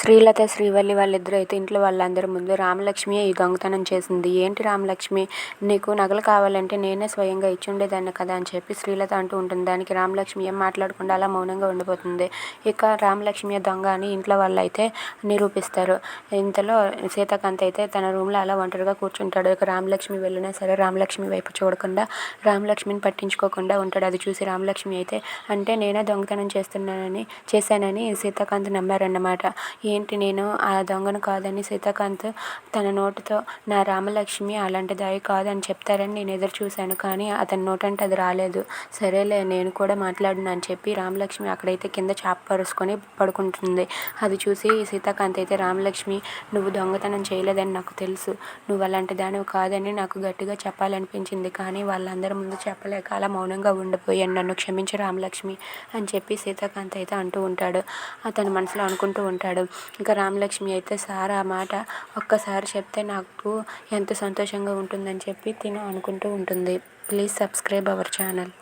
శ్రీలత, శ్రీవల్లి వాళ్ళిద్దరూ అయితే ఇంట్లో వాళ్ళందరి ముందు రామలక్ష్మియే ఈ దొంగతనం చేసింది. ఏంటి రామలక్ష్మి, నీకు నగలు కావాలంటే నేనే స్వయంగా ఇచ్చుండేదాన్ని కదా అని చెప్పి శ్రీలత అంటూ ఉంటుంది. దానికి రామలక్ష్మి ఏం మాట్లాడకుండా అలా మౌనంగా ఉండిపోతుంది. ఇక రామలక్ష్మి దొంగ అని ఇంట్లో వాళ్ళు అయితే నిరూపిస్తారు. ఇంతలో సీతాకాంత్ అయితే తన రూమ్లో అలా ఒంటరిగా కూర్చుంటాడు. ఇక రామలక్ష్మి వెళ్ళినా సరే రామలక్ష్మి వైపు చూడకుండా రామలక్ష్మిని పట్టించుకోకుండా ఉంటాడు. అది చూసి రామలక్ష్మి అయితే అంటే నేనే దొంగతనం చేశానని సీతాకాంత్ నమ్మారన్నమాట. ఏంటి, నేను ఆ దొంగను కాదని సీతాకాంత్ తన నోటితో నా రామలక్ష్మి అలాంటి దాయి కాదు అని చెప్తారని నేను ఎదురు చూశాను, కానీ అతని నోటంటే అది రాలేదు. సరేలే, నేను కూడా మాట్లాడను అని చెప్పి రామలక్ష్మి అక్కడైతే కింద చాప పరుచుకొని పడుకుంటుంది. అది చూసి సీతాకాంత్ అయితే రామలక్ష్మి, నువ్వు దొంగతనం చేయలేదని నాకు తెలుసు, నువ్వు అలాంటి దానివి కాదని నాకు గట్టిగా చెప్పాలనిపించింది, కానీ వాళ్ళందరి ముందు చెప్పలేక అలా మౌనంగా ఉండిపోయాను, నన్ను క్షమించు రామలక్ష్మి అని చెప్పి సీతాకాంత్ అయితే అంటూ ఉంటాడు. అతను మనసులో అనుకుంటూ ఉంటాడు. ఇంకా రామలక్ష్మి అయితే సార్ ఆ మాట ఒక్కసారి చెప్తే నాకు ఎంత సంతోషంగా ఉంటుందని చెప్పి తిను అనుకుంటూ ఉంటుంది. Please subscribe our channel.